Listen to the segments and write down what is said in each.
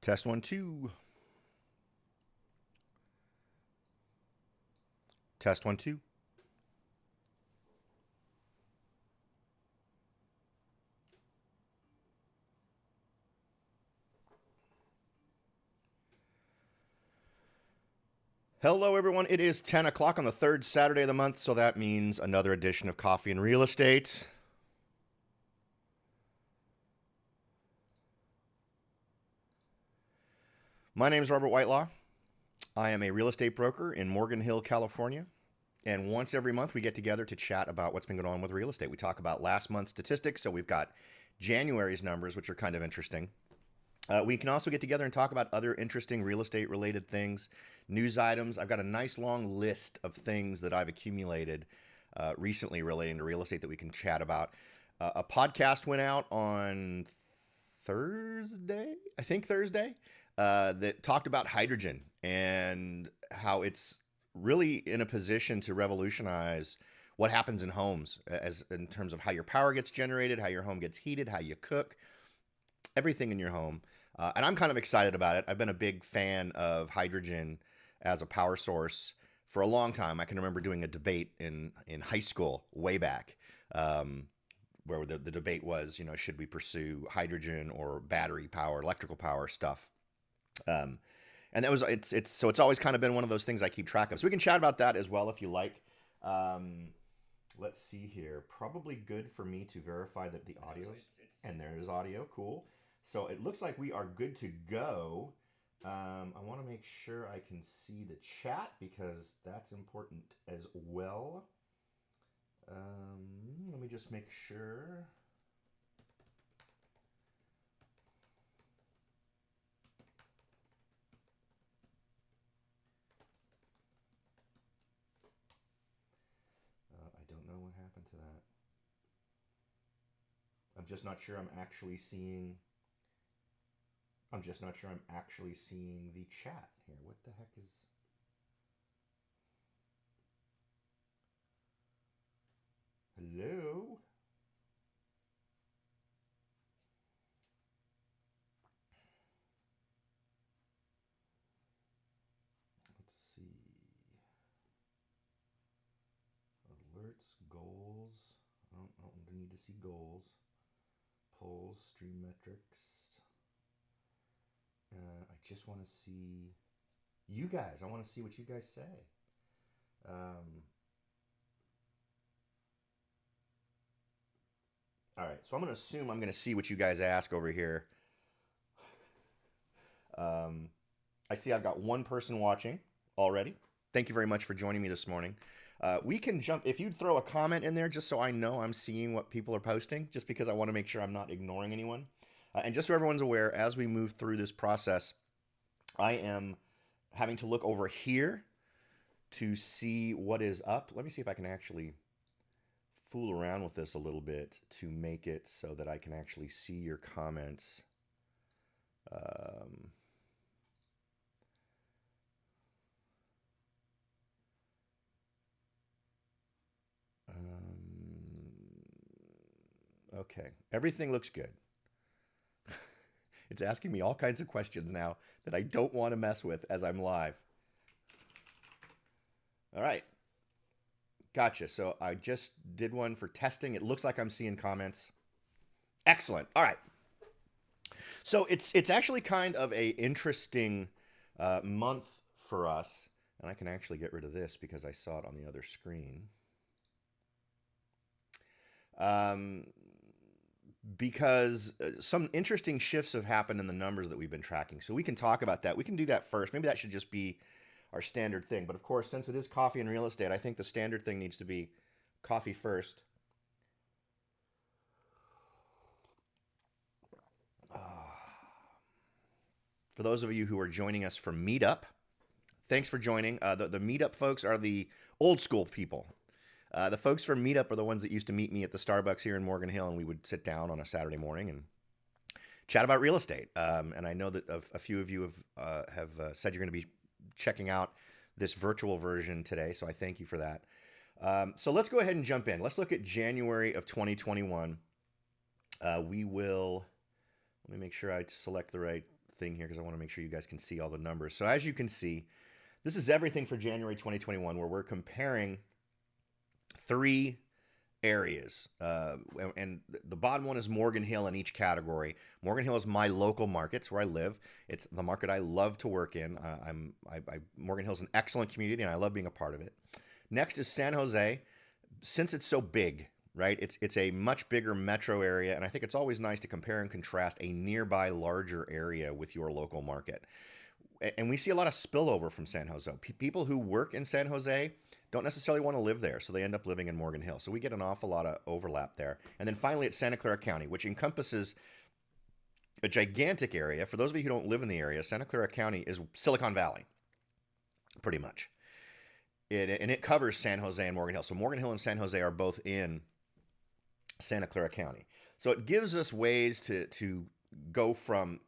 Test 1, 2. Test 1, 2. Hello, everyone. It is 10 o'clock on the third Saturday of the month, so that means another edition of Coffee and Real Estate. My name is Robert Whitelaw. I am a real estate broker in Morgan Hill, California. And once every month, we get together to chat about what's been going on with real estate. We talk about last month's statistics. So we've got January's numbers, which are kind of interesting. We can also get together and talk about other interesting real estate related things, news items. I've got a nice long list of things that I've accumulated recently relating to real estate that we can chat about. A podcast went out on Thursday, that talked about hydrogen and how it's really in a position to revolutionize what happens in homes, as in terms of how your power gets generated, how your home gets heated, how you cook, everything in your home. And I'm kind of excited about it. I've been a big fan of hydrogen as a power source for a long time. I can remember doing a debate in high school way back, where the debate was, should we pursue hydrogen or battery power, electrical power stuff? And that was it's always kind of been one of those things I keep track of. So we can chat about that as well if you like. Let's see here. Probably good for me to verify that the audio and there's audio. Cool. So it looks like we are good to go. I want to make sure I can see the chat because that's important as well. Let me just make sure. I don't know what happened to that. I'm just not sure I'm actually seeing the chat here. What the heck is... Hello? Let's see. Alerts, goals. I don't need to see goals. Polls, stream metrics. I just want to see you guys. I want to see what you guys say. All right, so I'm going to assume I'm going to see what you guys ask over here. I see I've got one person watching already. Thank you very much for joining me this morning. We can jump, if you'd throw a comment in there just so I know I'm seeing what people are posting, just because I want to make sure I'm not ignoring anyone. And just so everyone's aware, as we move through this process, I am having to look over here to see what is up. Let me see if I can actually fool around with this a little bit to make it so that I can actually see your comments. Okay, everything looks good. It's asking me all kinds of questions now that I don't want to mess with as I'm live. All right. Gotcha. So I just did one for testing. It looks like I'm seeing comments. Excellent. All right. So it's actually kind of a interesting month for us. And I can actually get rid of this because I saw it on the other screen. Because some interesting shifts have happened in the numbers that we've been tracking. So we can talk about that. We can do that first. Maybe that should just be our standard thing. But of course, since it is coffee and real estate, I think the standard thing needs to be coffee first. For those of you who are joining us from Meetup, thanks for joining. The Meetup folks are the old school people. The folks from Meetup are the ones that used to meet me at the Starbucks here in Morgan Hill, and we would sit down on a Saturday morning and chat about real estate. And I know that a few of you have said you're going to be checking out this virtual version today, so I thank you for that. So let's go ahead and jump in. Let's look at January of 2021. Let me make sure I select the right thing here because I want to make sure you guys can see all the numbers. So as you can see, this is everything for January 2021, where we're comparing 3 areas. And the bottom one is Morgan Hill in each category. Morgan Hill is my local market. It's where I live. It's the market I love to work in. Morgan Hill is an excellent community, and I love being a part of it. Next is San Jose. Since it's so big, right? It's a much bigger metro area, and I think it's always nice to compare and contrast a nearby larger area with your local market. And we see a lot of spillover from San Jose. People who work in San Jose don't necessarily want to live there, so they end up living in Morgan Hill. So we get an awful lot of overlap there. And then finally, it's Santa Clara County, which encompasses a gigantic area. For those of you who don't live in the area, Santa Clara County is Silicon Valley, pretty much. And it covers San Jose and Morgan Hill. So Morgan Hill and San Jose are both in Santa Clara County. So it gives us ways to go from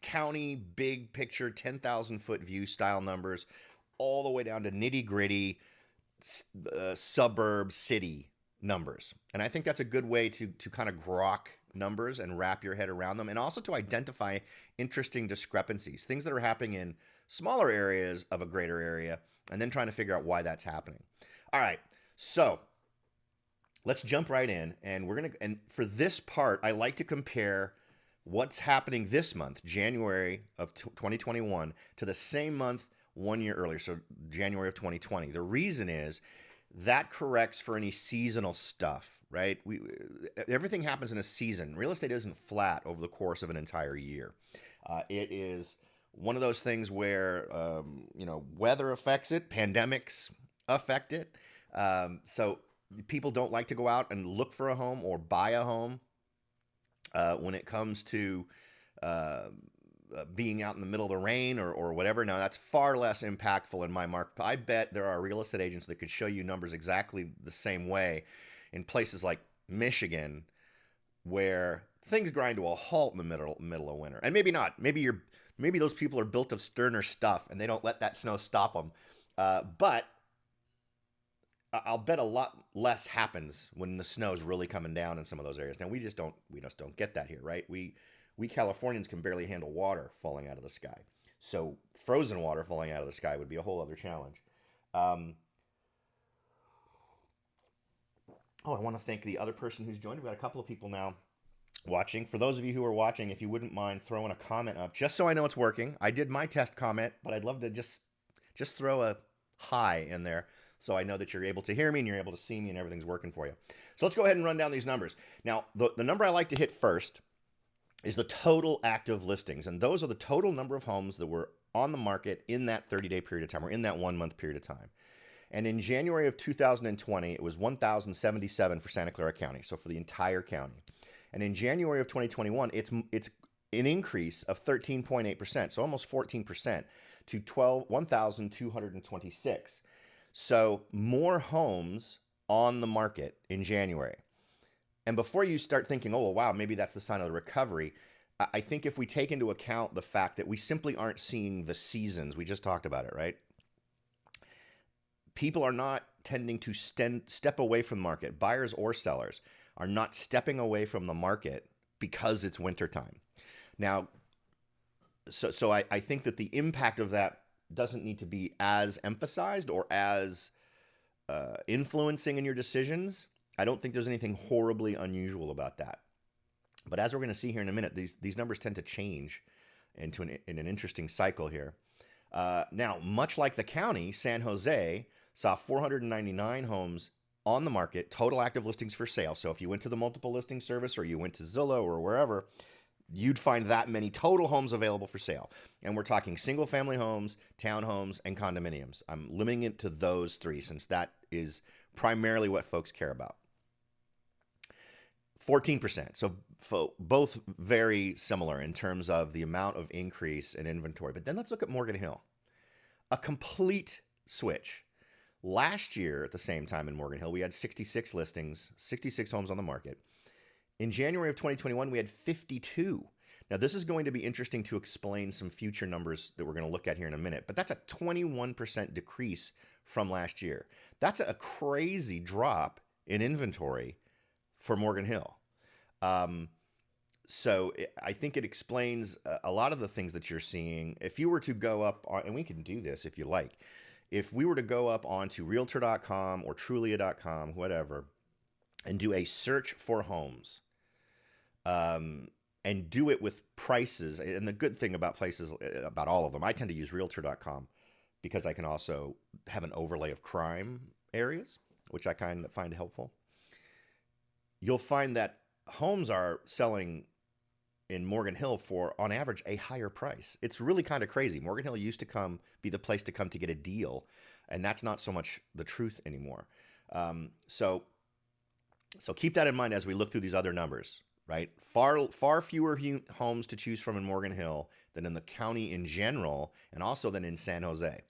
county, big picture, 10,000 foot view style numbers, all the way down to nitty gritty suburb city numbers. And I think that's a good way to kind of grok numbers and wrap your head around them, and also to identify interesting discrepancies, things that are happening in smaller areas of a greater area, and then trying to figure out why that's happening. All right, so let's jump right in, and for this part, I like to compare what's happening this month, January of 2021, to the same month 1 year earlier, so January of 2020. The reason is that corrects for any seasonal stuff, right? Everything happens in a season. Real estate isn't flat over the course of an entire year. It is one of those things where weather affects it, pandemics affect it. So people don't like to go out and look for a home or buy a home when it comes to being out in the middle of the rain or whatever. Now, that's far less impactful in my market. I bet there are real estate agents that could show you numbers exactly the same way in places like Michigan, where things grind to a halt in the middle of winter. And maybe not. Maybe those people are built of sterner stuff and they don't let that snow stop them. But I'll bet a lot less happens when the snow's really coming down in some of those areas. Now, we just don't get that here, right? We Californians can barely handle water falling out of the sky. So frozen water falling out of the sky would be a whole other challenge. I want to thank the other person who's joined. We've got a couple of people now watching. For those of you who are watching, if you wouldn't mind throwing a comment up, just so I know it's working. I did my test comment, but I'd love to just throw a hi in there so I know that you're able to hear me and you're able to see me and everything's working for you. So let's go ahead and run down these numbers. Now, the number I like to hit first is the total active listings. And those are the total number of homes that were on the market in that 30-day period of time, or in that 1 month period of time. And in January of 2020, it was 1,077 for Santa Clara County, so for the entire county. And in January of 2021, it's an increase of 13.8%, so almost 14%, to 1,226. So more homes on the market in January. And before you start thinking, oh, well, wow, maybe that's the sign of the recovery, I think if we take into account the fact that we simply aren't seeing the seasons, we just talked about it, right? People are not tending to step away from the market. Buyers or sellers are not stepping away from the market because it's wintertime. Now, so I think that the impact of that doesn't need to be as emphasized or as influencing in your decisions. I don't think there's anything horribly unusual about that. But as we're going to see here in a minute, these numbers tend to change in an interesting cycle here. Now, much like the county, San Jose saw 499 homes on the market, total active listings for sale. So if you went to the multiple listing service or you went to Zillow or wherever, you'd find that many total homes available for sale. And we're talking single family homes, townhomes, and condominiums. I'm limiting it to those 3 since that is primarily what folks care about. 14%. So both very similar in terms of the amount of increase in inventory. But then let's look at Morgan Hill. A complete switch. Last year at the same time in Morgan Hill, we had 66 listings, 66 homes on the market. In January of 2021, we had 52. Now, this is going to be interesting to explain some future numbers that we're going to look at here in a minute, but that's a 21% decrease from last year. That's a crazy drop in inventory for Morgan Hill. I think it explains a lot of the things that you're seeing. If you were to go up on, and we can do this if you like, if we were to go up onto realtor.com or trulia.com, whatever, and do a search for homes, and do it with prices. And the good thing about places, about all of them, I tend to use realtor.com because I can also have an overlay of crime areas, which I kind of find helpful. You'll find that homes are selling in Morgan Hill for, on average, a higher price. It's really kind of crazy. Morgan Hill used to be the place to come to get a deal, and that's not so much the truth anymore. So keep that in mind as we look through these other numbers, right? Far fewer homes to choose from in Morgan Hill than in the county in general, and also than in San Jose.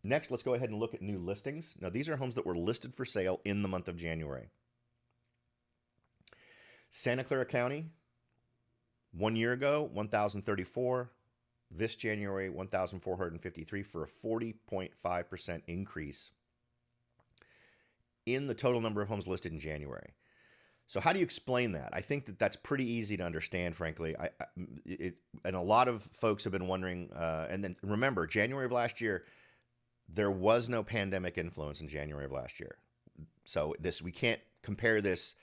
Next, let's go ahead and look at new listings. Now, these are homes that were listed for sale in the month of January. Santa Clara County, 1 year ago, 1,034. This January, 1,453 for a 40.5% increase in the total number of homes listed in January. So how do you explain that? I think that that's pretty easy to understand, frankly. And a lot of folks have been wondering, and then remember, January of last year, there was no pandemic influence in January of last year. So we can't compare this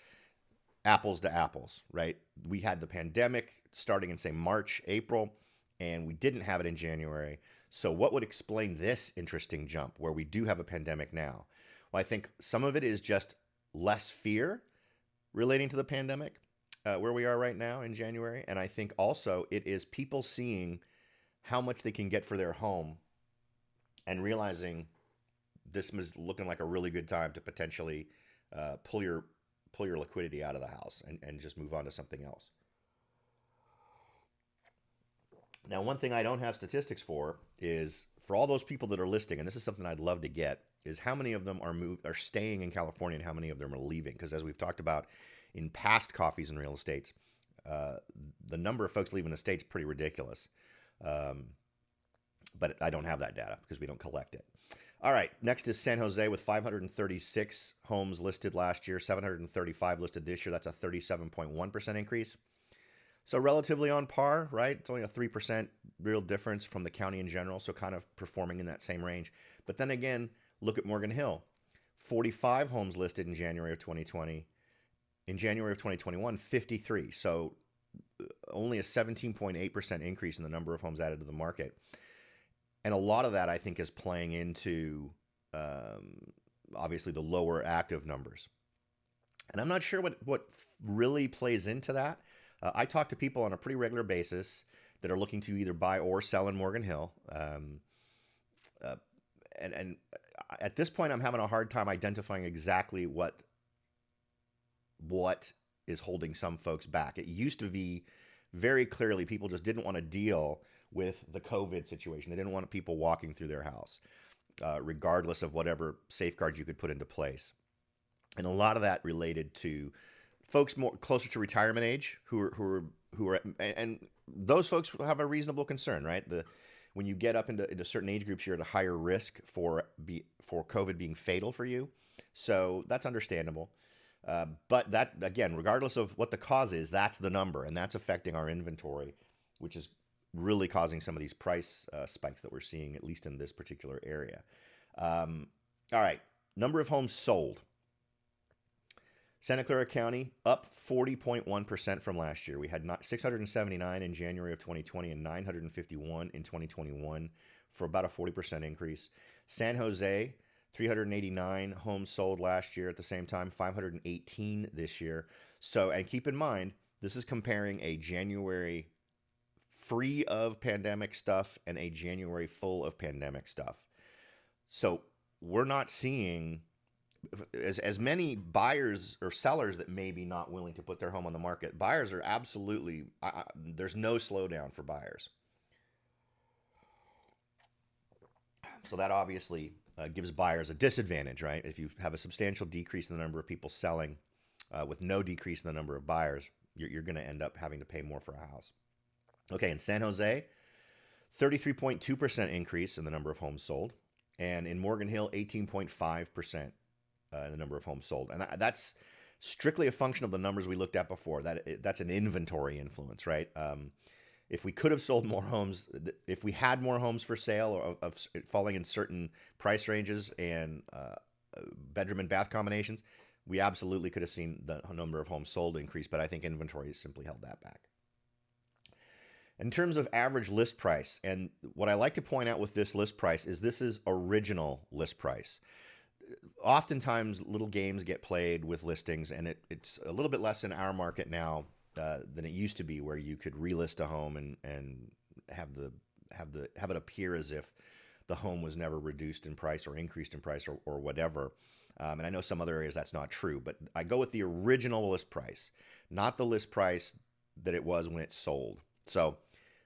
apples to apples, right? We had the pandemic starting in, say, March, April, and we didn't have it in January. So what would explain this interesting jump where we do have a pandemic now? Well, I think some of it is just less fear relating to the pandemic where we are right now in January. And I think also it is people seeing how much they can get for their home and realizing this was looking like a really good time to potentially pull your liquidity out of the house and just move on to something else. Now, one thing I don't have statistics for is for all those people that are listing, and this is something I'd love to get, is how many of them are staying in California and how many of them are leaving. Because as we've talked about in past Coffees and Real Estate, the number of folks leaving the state's pretty ridiculous. But I don't have that data because we don't collect it. All right, next is San Jose with 536 homes listed last year, 735 listed this year. That's a 37.1% increase. So relatively on par, right? It's only a 3% real difference from the county in general, so kind of performing in that same range. But then again, look at Morgan Hill. 45 homes listed in January of 2020. In January of 2021, 53. So only a 17.8% increase in the number of homes added to the market. And a lot of that, I think, is playing into, obviously, the lower active numbers. And I'm not sure what really plays into that. I talk to people on a pretty regular basis that are looking to either buy or sell in Morgan Hill. And at this point, I'm having a hard time identifying exactly what is holding some folks back. It used to be very clearly people just didn't want to deal with the COVID situation. They didn't want people walking through their house, regardless of whatever safeguards you could put into place. And a lot of that related to folks more closer to retirement age who are and those folks have a reasonable concern, right? When you get up into certain age groups, you're at a higher risk for COVID being fatal for you. So that's understandable. But that, again, regardless of what the cause is, that's the number, and that's affecting our inventory, which is really causing some of these price spikes that we're seeing, at least in this particular area. All right, number of homes sold. Santa Clara County up 40.1% from last year. We had 679 in January of 2020 and 951 in 2021 for about a 40% increase. San Jose, 389 homes sold last year at the same time, 518 this year. So, and keep in mind, this is comparing a January free of pandemic stuff and a January full of pandemic stuff. So we're not seeing as many buyers or sellers that may be not willing to put their home on the market. Buyers are absolutely, there's no slowdown for buyers. So that obviously gives buyers a disadvantage, right? If you have a substantial decrease in the number of people selling with no decrease in the number of buyers, you're going to end up having to pay more for a house. Okay, in San Jose, 33.2% increase in the number of homes sold. And in Morgan Hill, 18.5% in the number of homes sold. And that's strictly a function of the numbers we looked at before. That's an inventory influence, right? If we could have sold more homes, if we had more homes for sale or of falling in certain price ranges and bedroom and bath combinations, we absolutely could have seen the number of homes sold increase, but I think inventory has simply held that back. In terms of average list price, and what I like to point out with this list price is this is original list price. Oftentimes, little games get played with listings, and it's a little bit less in our market now than it used to be, where you could relist a home and have it appear as if the home was never reduced in price or increased in price or whatever. And I know some other areas that's not true, but I go with the original list price, not the list price that it was when it sold. So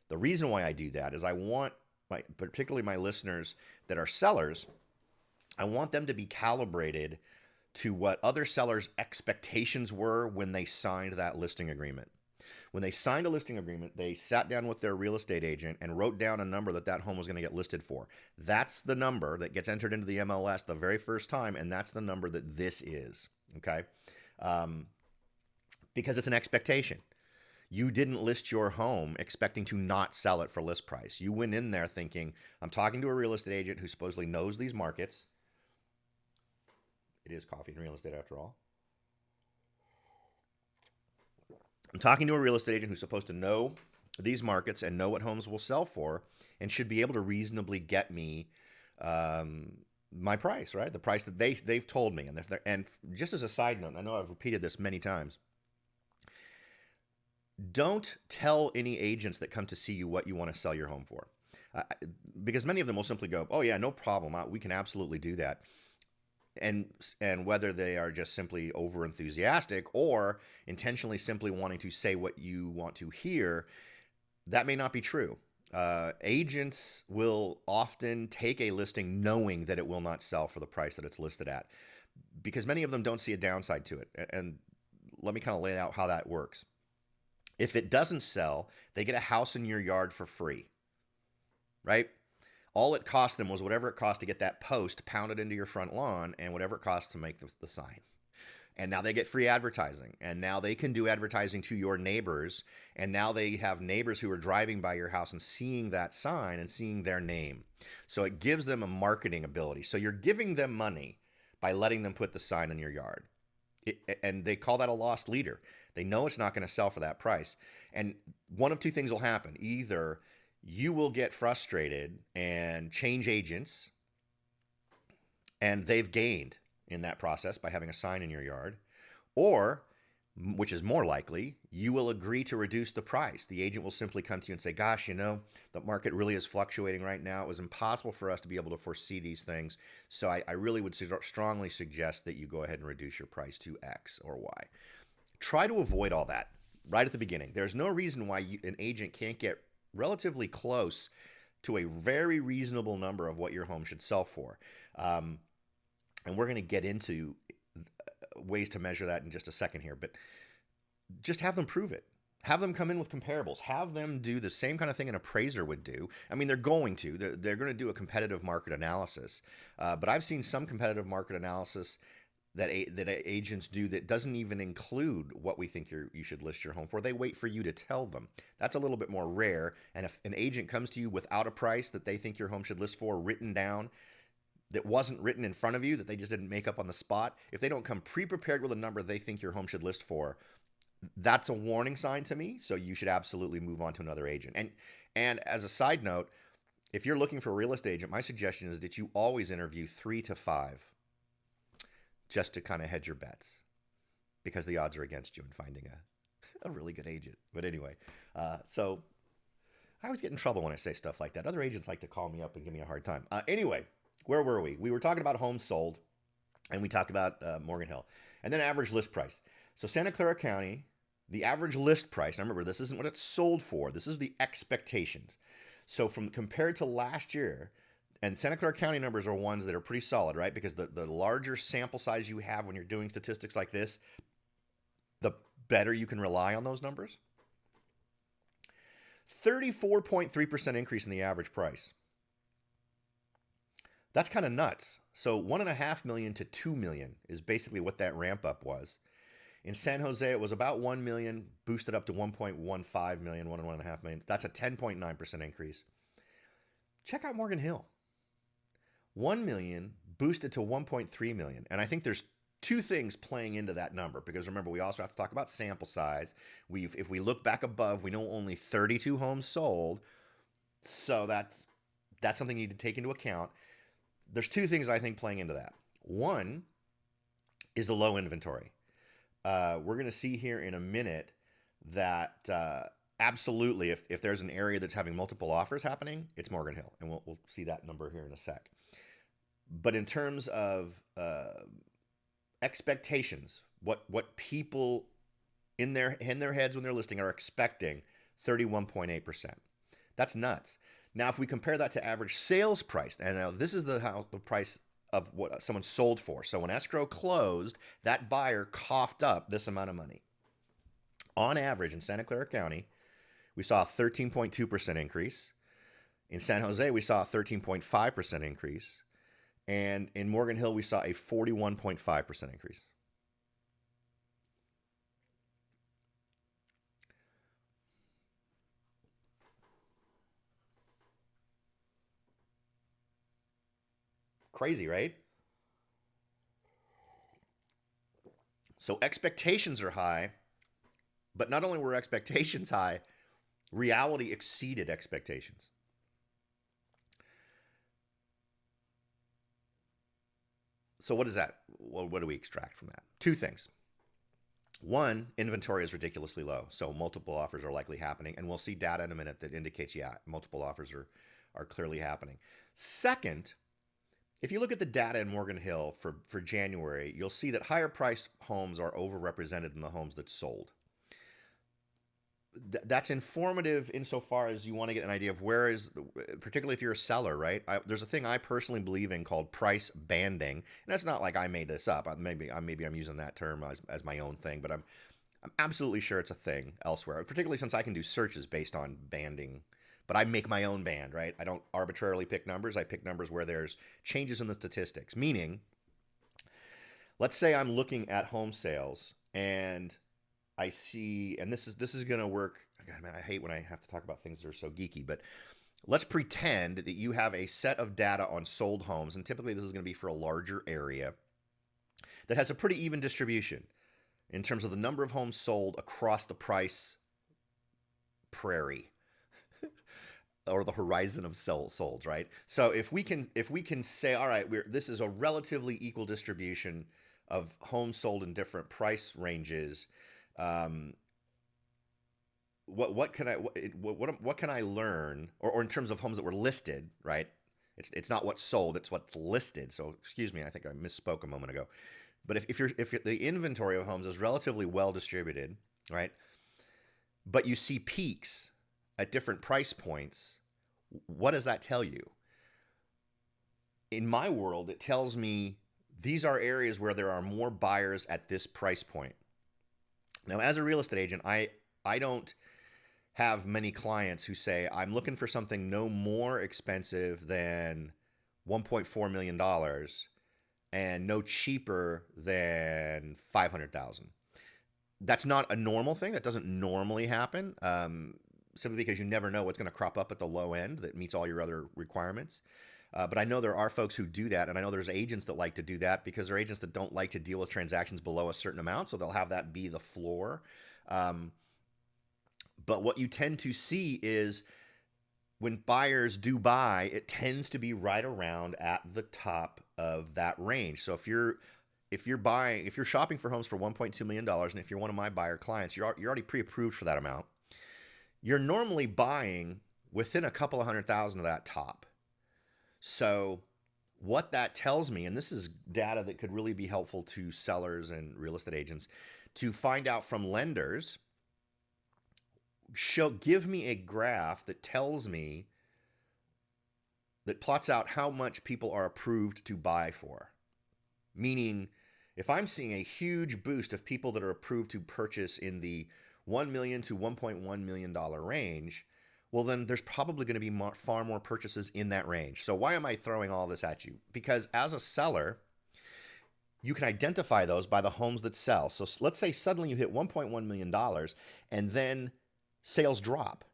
the reason why I do that is I want particularly my listeners that are sellers, I want them to be calibrated to what other sellers' expectations were when they signed that listing agreement. When they signed a listing agreement, they sat down with their real estate agent and wrote down a number that home was going to get listed for. That's the number that gets entered into the MLS the very first time, and that's the number that this is, okay? Because it's an expectation. You didn't list your home expecting to not sell it for list price. You went in there thinking, I'm talking to a real estate agent who supposedly knows these markets. It is coffee and real estate after all. I'm talking to a real estate agent who's supposed to know these markets and know what homes will sell for and should be able to reasonably get me my price, right? The price that they've told me. And just as a side note, I know I've repeated this many times, don't tell any agents that come to see you what you want to sell your home for. Because many of them will simply go, oh yeah, no problem. We can absolutely do that. And whether they are just simply over enthusiastic or intentionally simply wanting to say what you want to hear, that may not be true. Agents will often take a listing knowing that it will not sell for the price that it's listed at, because many of them don't see a downside to it. And let me kind of lay out how that works. If it doesn't sell, they get a house in your yard for free, right? All it cost them was whatever it cost to get that post pounded into your front lawn and whatever it costs to make the sign. And now they get free advertising. And now they can do advertising to your neighbors. And now they have neighbors who are driving by your house and seeing that sign and seeing their name. So it gives them a marketing ability. So you're giving them money by letting them put the sign in your yard. And they call that a lost leader. They know it's not going to sell for that price. And one of two things will happen. Either you will get frustrated and change agents, and they've gained in that process by having a sign in your yard, or, which is more likely, you will agree to reduce the price. The agent will simply come to you and say, gosh, the market really is fluctuating right now. It was impossible for us to be able to foresee these things. So I really would strongly suggest that you go ahead and reduce your price to X or Y. Try to avoid all that right at the beginning. There's no reason why an agent can't get relatively close to a very reasonable number of what your home should sell for. And we're going to get into ways to measure that in just a second here, but just have them prove it. Have them come in with comparables. Have them do the same kind of thing an appraiser would do. I mean, they're going to. They're going to do a competitive market analysis. But I've seen some competitive market analysis that agents do that doesn't even include what we think you should list your home for. They wait for you to tell them. That's a little bit more rare. And if an agent comes to you without a price that they think your home should list for written down, that wasn't written in front of you, that they just didn't make up on the spot, if they don't come pre-prepared with a number they think your home should list for, that's a warning sign to me. So you should absolutely move on to another agent. And as a side note, if you're looking for a real estate agent, my suggestion is that you always interview 3 to 5. Just to kind of hedge your bets, because the odds are against you in finding a really good agent. But anyway, so I always get in trouble when I say stuff like that. Other agents like to call me up and give me a hard time. Anyway, where were we? We were talking about homes sold, and we talked about Morgan Hill, and then average list price. So Santa Clara County, the average list price, now remember, this isn't what it's sold for. This is the expectations. So compared to last year, and Santa Clara County numbers are ones that are pretty solid, right? Because the larger sample size you have when you're doing statistics like this, the better you can rely on those numbers. 34.3% increase in the average price. That's kind of nuts. So $1.5 million to $2 million is basically what that ramp up was. In San Jose, it was about 1 million, boosted up to 1.15 million, 1.5 million. That's a 10.9% increase. Check out Morgan Hill. 1 million boosted to 1.3 million. And I think there's two things playing into that number, because remember, we also have to talk about sample size. If we look back above, we know only 32 homes sold. So that's something you need to take into account. There's two things I think playing into that. One is the low inventory. We're going to see here in a minute that absolutely, if there's an area that's having multiple offers happening, it's Morgan Hill. And we'll see that number here in a sec. But in terms of expectations, what people in their heads when they're listing are expecting, 31.8%. That's nuts. Now, if we compare that to average sales price, and now this is the price of what someone sold for. So when escrow closed, that buyer coughed up this amount of money. On average, in Santa Clara County, we saw a 13.2% increase. In San Jose, we saw a 13.5% increase. And in Morgan Hill, we saw a 41.5% increase. Crazy, right? So expectations are high, but not only were expectations high, reality exceeded expectations. So what is that? Well, what do we extract from that? Two things. One, inventory is ridiculously low, so multiple offers are likely happening, and we'll see data in a minute that indicates, yeah, multiple offers are clearly happening. Second, if you look at the data in Morgan Hill for January, you'll see that higher priced homes are overrepresented in the homes that sold. That's informative insofar as you want to get an idea of where is, particularly if you're a seller, right? There's a thing I personally believe in called price banding, and that's not like I made this up. Maybe I'm using that term as my own thing, but I'm absolutely sure it's a thing elsewhere, particularly since I can do searches based on banding. But I make my own band, right? I don't arbitrarily pick numbers. I pick numbers where there's changes in the statistics. Meaning, let's say I'm looking at home sales and I see, and this is going to work. God, man, I hate when I have to talk about things that are so geeky, but let's pretend that you have a set of data on sold homes, and typically this is going to be for a larger area that has a pretty even distribution in terms of the number of homes sold across the price prairie or the horizon of solds, right? So if we can say, all right, this is a relatively equal distribution of homes sold in different price ranges. What can I learn, or in terms of homes that were listed, right? It's not what's sold, it's what's listed. So excuse me, I think I misspoke a moment ago. But if the inventory of homes is relatively well distributed, right? But you see peaks at different price points, what does that tell you? In my world, it tells me these are areas where there are more buyers at this price point. Now, as a real estate agent, I don't have many clients who say, I'm looking for something no more expensive than $1.4 million and no cheaper than $500,000. That's not a normal thing. That doesn't normally happen, simply because you never know what's going to crop up at the low end that meets all your other requirements. But I know there are folks who do that, and I know there's agents that like to do that because they're agents that don't like to deal with transactions below a certain amount, so they'll have that be the floor. But what you tend to see is when buyers do buy, it tends to be right around at the top of that range. So if you're shopping for homes for $1.2 million, and if you're one of my buyer clients, you're already pre-approved for that amount. You're normally buying within a couple of $100,000 of that top. So what that tells me, and this is data that could really be helpful to sellers and real estate agents to find out from lenders, give me a graph that tells me, that plots out how much people are approved to buy for. Meaning, if I'm seeing a huge boost of people that are approved to purchase in the $1 million to $1.1 million range, well, then there's probably going to be far more purchases in that range. So why am I throwing all this at you? Because as a seller, you can identify those by the homes that sell. So let's say suddenly you hit $1.1 million and then sales drop.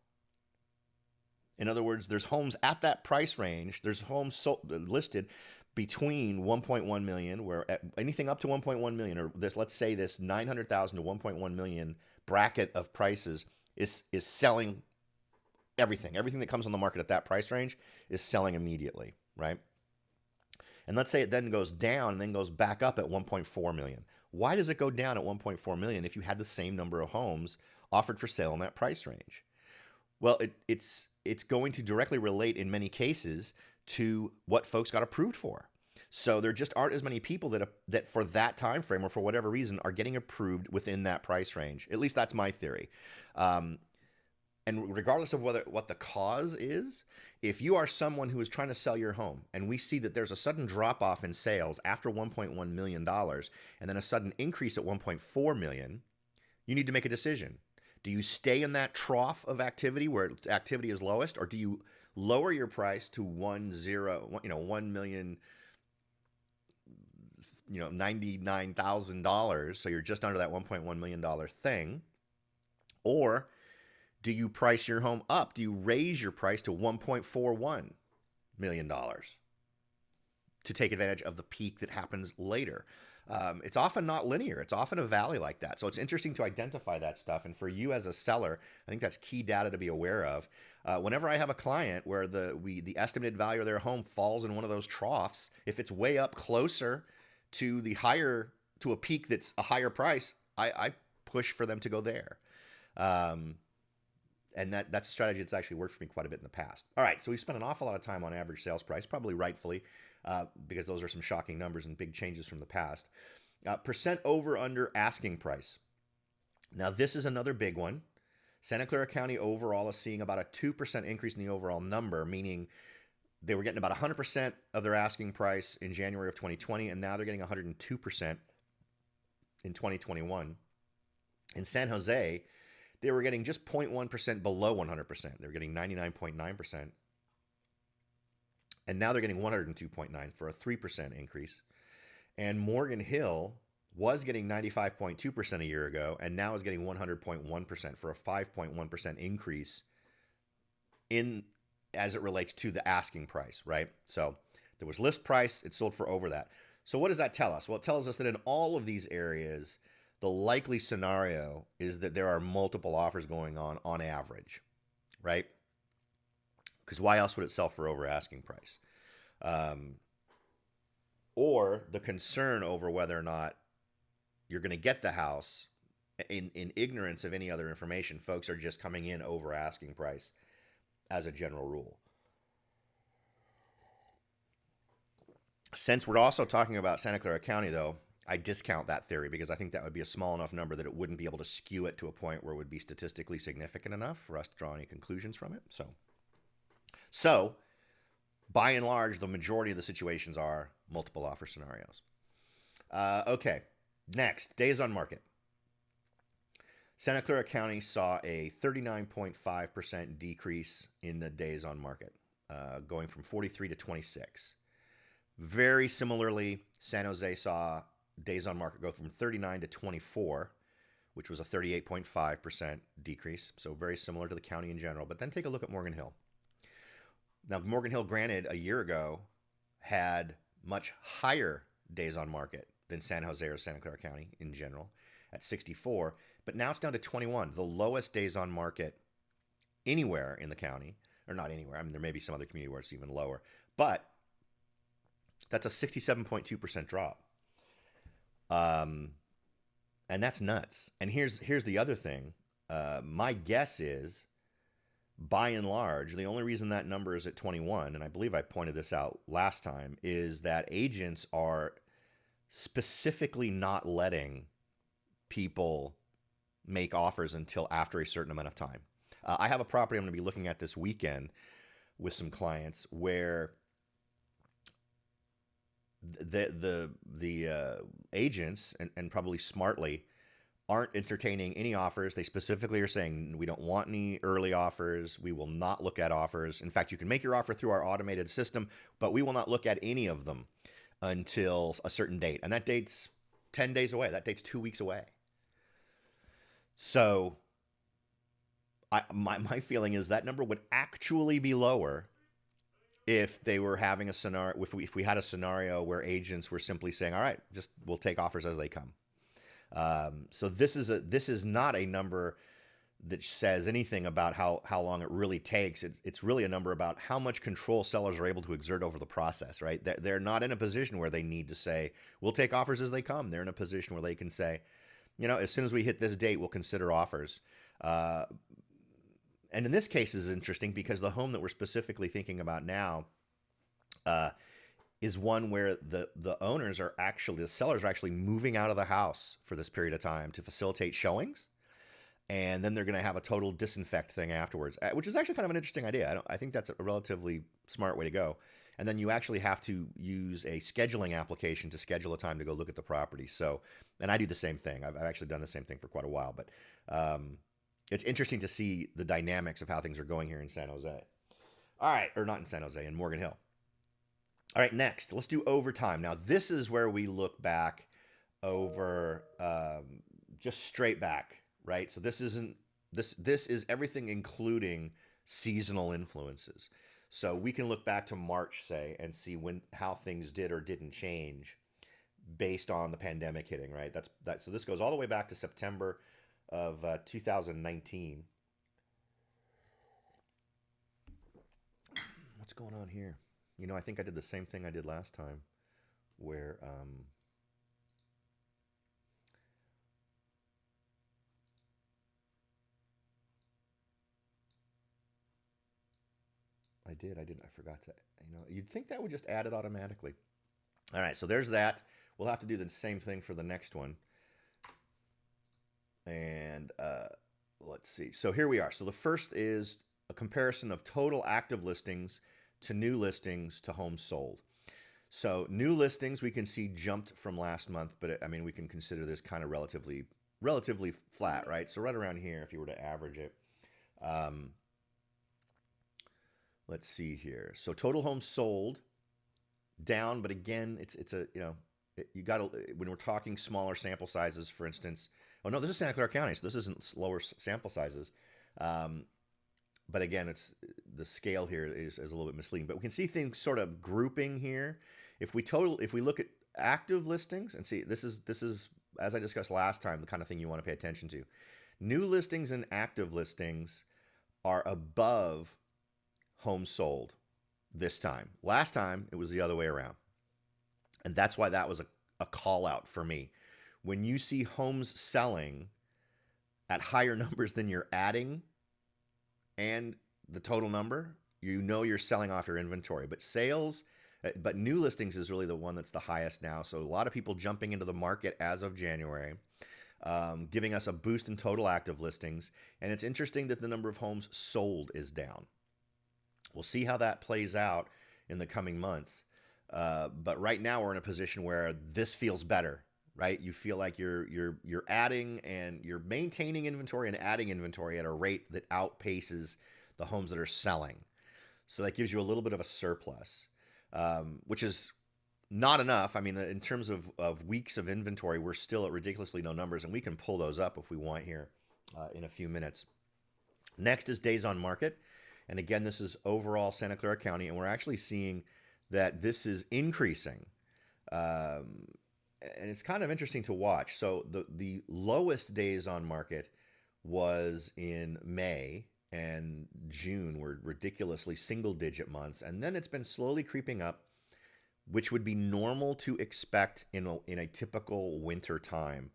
In other words, there's homes at that price range. There's homes listed between 1.1 million, where anything up to 1.1 million, or this, let's say this 900,000 to 1.1 million bracket of prices is selling everything. Everything that comes on the market at that price range is selling immediately, right? And let's say it then goes down and then goes back up at 1.4 million. Why does it go down at 1.4 million if you had the same number of homes offered for sale in that price range? Well, it's going to directly relate in many cases to what folks got approved for. So there just aren't as many people that for that time frame or for whatever reason are getting approved within that price range. At least that's my theory. And regardless of what the cause is, if you are someone who is trying to sell your home and we see that there's a sudden drop off in sales after $1.1 million and then a sudden increase at $1.4 million, you need to make a decision. Do you stay in that trough of activity where activity is lowest, or do you lower your price to 1 million, $99,000, so you're just under that $1.1 million thing? Or do you price your home up? Do you raise your price to $1.41 million to take advantage of the peak that happens later? It's often not linear. It's often a valley like that. So it's interesting to identify that stuff. And for you as a seller, I think that's key data to be aware of. Whenever I have a client where the estimated value of their home falls in one of those troughs, if it's way up closer to a peak that's a higher price, I push for them to go there. And that's a strategy that's actually worked for me quite a bit in the past. All right, so we spent an awful lot of time on average sales price, probably rightfully, because those are some shocking numbers and big changes from the past. Percent over under asking price. Now, this is another big one. Santa Clara County overall is seeing about a 2% increase in the overall number, meaning they were getting about 100% of their asking price in January of 2020, and now they're getting 102% in 2021. In San Jose, they were getting just 0.1% below 100%. They were getting 99.9%. And now they're getting 102.9 for a 3% increase. And Morgan Hill was getting 95.2% a year ago and now is getting 100.1% for a 5.1% increase as it relates to the asking price, right? So there was list price, it sold for over that. So what does that tell us? Well, it tells us that in all of these areas, the likely scenario is that there are multiple offers going on average, right? Because why else would it sell for over asking price? Or the concern over whether or not you're going to get the house in ignorance of any other information. Folks are just coming in over asking price as a general rule. Since we're also talking about Santa Clara County, though, I discount that theory because I think that would be a small enough number that it wouldn't be able to skew it to a point where it would be statistically significant enough for us to draw any conclusions from it. So by and large, the majority of the situations are multiple offer scenarios. Okay, next, days on market. Santa Clara County saw a 39.5% decrease in the days on market, going from 43 to 26. Very similarly, San Jose saw days on market go from 39 to 24, which was a 38.5% decrease. So very similar to the county in general. But then take a look at Morgan Hill. Now, Morgan Hill, granted, a year ago had much higher days on market than San Jose or Santa Clara County in general at 64, but now it's down to 21, the lowest days on market anywhere in the county, or not anywhere. I mean, there may be some other community where it's even lower, but that's a 67.2% drop. And that's nuts. And here's the other thing. My guess is, by and large, the only reason that number is at 21, and I believe I pointed this out last time, is that agents are specifically not letting people make offers until after a certain amount of time. I have a property I'm going to be looking at this weekend with some clients where the agents, and probably smartly, aren't entertaining any offers. They specifically are saying, we don't want any early offers. We will not look at offers. In fact, you can make your offer through our automated system, but we will not look at any of them until a certain date. And that date's 10 days away. That date's 2 weeks away. So my feeling is that number would actually be lower if they were having a scenario, if we had a scenario where agents were simply saying, all right, just we'll take offers as they come. So this is not a number that says anything about how long it really takes. It's really a number about how much control sellers are able to exert over the process, right? They're not in a position where they need to say, we'll take offers as they come. They're in a position where they can say, as soon as we hit this date, we'll consider offers. And in this case is interesting because the home that we're specifically thinking about now is one where the sellers are actually moving out of the house for this period of time to facilitate showings. And then they're going to have a total disinfect thing afterwards, which is actually kind of an interesting idea. I think that's a relatively smart way to go. And then you actually have to use a scheduling application to schedule a time to go look at the property. So, and I do the same thing. I've actually done the same thing for quite a while. But it's interesting to see the dynamics of how things are going here in San Jose. All right, or not in San Jose, in Morgan Hill. All right, next, let's do overtime. Now, this is where we look back over just straight back. Right, so this is everything including seasonal influences. So we can look back to March, say, and see how things did or didn't change based on the pandemic hitting. Right, so this goes all the way back to September of 2019. What's going on here? I think I did the same thing I did last time, where I did. I forgot to, you'd think that would just add it automatically. All right, so there's that. We'll have to do the same thing for the next one. And let's see. So here we are. So the first is a comparison of total active listings to new listings to homes sold. So new listings we can see jumped from last month, but we can consider this kind of relatively flat, right? So right around here, if you were to average it. Let's see here. So total homes sold down, but again, it's a, you got to, when we're talking smaller sample sizes, for instance, this is Santa Clara County, so this isn't lower sample sizes. But again, it's the scale here is a little bit misleading, but we can see things sort of grouping here. If we look at active listings and see, this is, as I discussed last time, the kind of thing you want to pay attention to. New listings and active listings are above homes sold this time. Last time, it was the other way around. And that's why that was a call out for me. When you see homes selling at higher numbers than you're adding and the total number, you're selling off your inventory. But new listings is really the one that's the highest now. So a lot of people jumping into the market as of January, giving us a boost in total active listings. And it's interesting that the number of homes sold is down. We'll see how that plays out in the coming months. But right now we're in a position where this feels better, right? You feel like you're adding and you're maintaining inventory and adding inventory at a rate that outpaces the homes that are selling. So that gives you a little bit of a surplus, which is not enough. In terms of weeks of inventory, we're still at ridiculously low numbers, and we can pull those up if we want here in a few minutes. Next is days on market. And again, this is overall Santa Clara County, and we're actually seeing that this is increasing. And it's kind of interesting to watch. So the lowest days on market was in May, and June were ridiculously single-digit months. And then it's been slowly creeping up, which would be normal to expect in a typical winter time.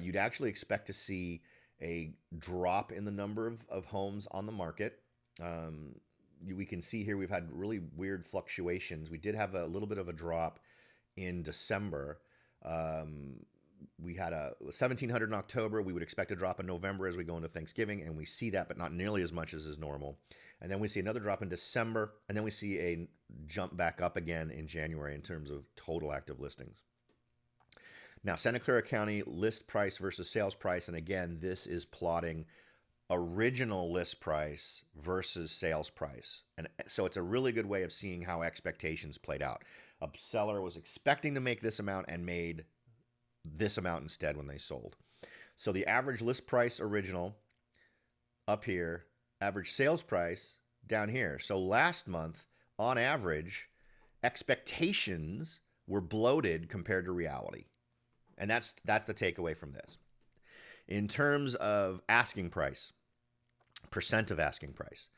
You'd actually expect to see a drop in the number of homes on the market. We can see here we've had really weird fluctuations. We did have a little bit of a drop in December. We had a 1,700 in October. We would expect a drop in November as we go into Thanksgiving, and we see that, but not nearly as much as is normal. And then we see another drop in December, and then we see a jump back up again in January in terms of total active listings. Now, Santa Clara County list price versus sales price, and again, this is plotting original list price versus sales price. And so it's a really good way of seeing how expectations played out. A seller was expecting to make this amount and made this amount instead when they sold. So the average list price original up here, average sales price down here. So last month, on average, expectations were bloated compared to reality. And that's the takeaway from this. In terms of asking price, percent of asking price,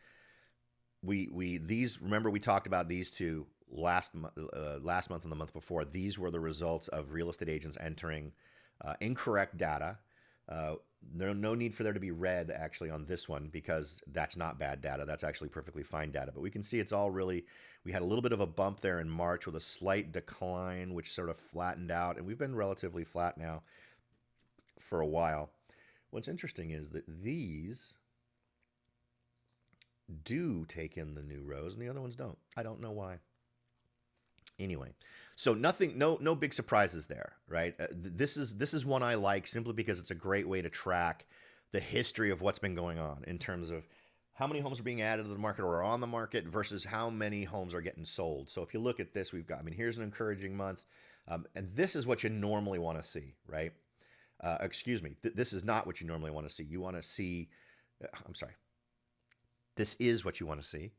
remember we talked about these two last month and the month before. These were the results of real estate agents entering incorrect data. There's no need for there to be red actually on this one because that's not bad data. That's actually perfectly fine data. But we can see it's all really, we had a little bit of a bump there in March with a slight decline, which sort of flattened out. And we've been relatively flat now for a while. What's interesting is that these do take in the new rows and the other ones don't. I don't know why. Anyway, so no big surprises there, right? This is one I like simply because it's a great way to track the history of what's been going on in terms of how many homes are being added to the market or are on the market versus how many homes are getting sold. So if you look at this, here's an encouraging month, and this is what you normally want to see, right? This is not what you normally want to see. You want to see, this is what you want to see.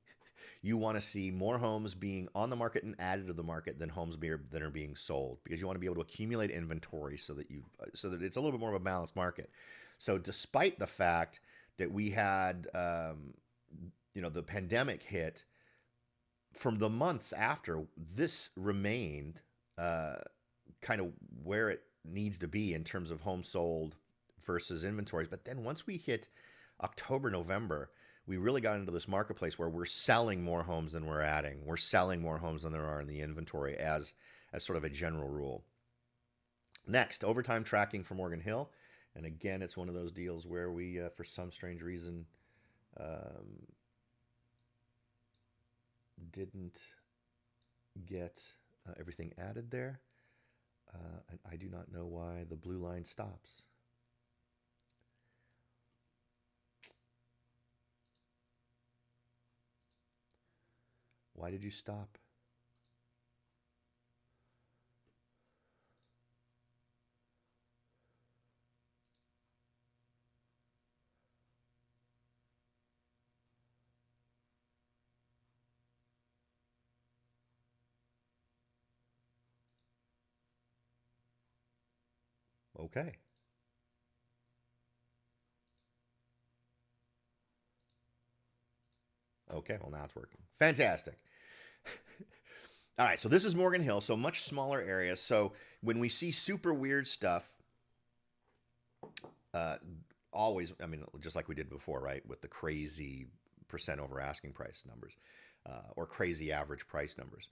You want to see more homes being on the market and added to the market than homes that are being sold, because you want to be able to accumulate inventory so that it's a little bit more of a balanced market. So despite the fact that we had, the pandemic hit, from the months after, this remained kind of where it needs to be in terms of homes sold versus inventories. But then once we hit October, November, we really got into this marketplace where we're selling more homes than we're adding. We're selling more homes than there are in the inventory as sort of a general rule. Next, overtime tracking for Morgan Hill. And again, it's one of those deals where we, for some strange reason, didn't get everything added there. And I do not know why the blue line stops. Why did you stop? Okay. Okay, well, now it's working. Fantastic. All right, so this is Morgan Hill, so much smaller area. So when we see super weird stuff, always, just like we did before, right, with the crazy percent over asking price numbers or crazy average price numbers,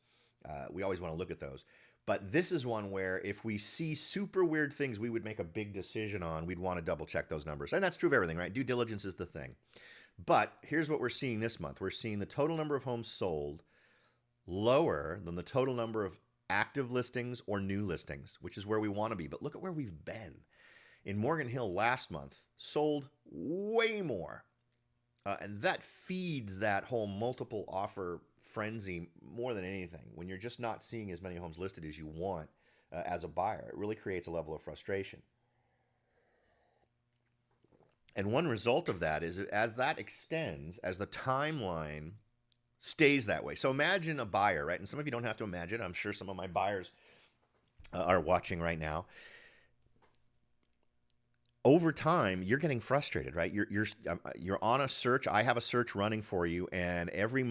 we always want to look at those. But this is one where if we see super weird things we would make a big decision on, we'd want to double check those numbers. And that's true of everything, right? Due diligence is the thing. But here's what we're seeing this month. We're seeing the total number of homes sold lower than the total number of active listings or new listings, which is where we want to be. But look at where we've been. In Morgan Hill last month, sold way more. And that feeds that whole multiple offer frenzy more than anything. When you're just not seeing as many homes listed as you want as a buyer, it really creates a level of frustration. And one result of that is as that extends, as the timeline stays that way. So imagine a buyer, right? And some of you don't have to imagine. I'm sure some of my buyers are watching right now. Over time, you're getting frustrated, right? You're on a search. I have a search running for you, and every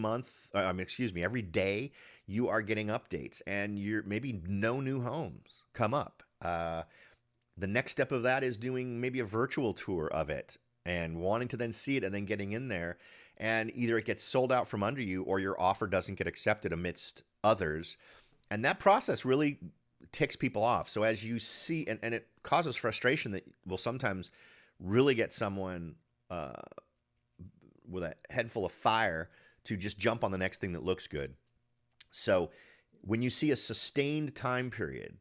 day, you are getting updates, and maybe no new homes come up. The next step of that is doing maybe a virtual tour of it and wanting to then see it and then getting in there, and either it gets sold out from under you or your offer doesn't get accepted amidst others, and that process really ticks people off. So as you see, and it causes frustration that will sometimes really get someone with a head full of fire to just jump on the next thing that looks good. So when you see a sustained time period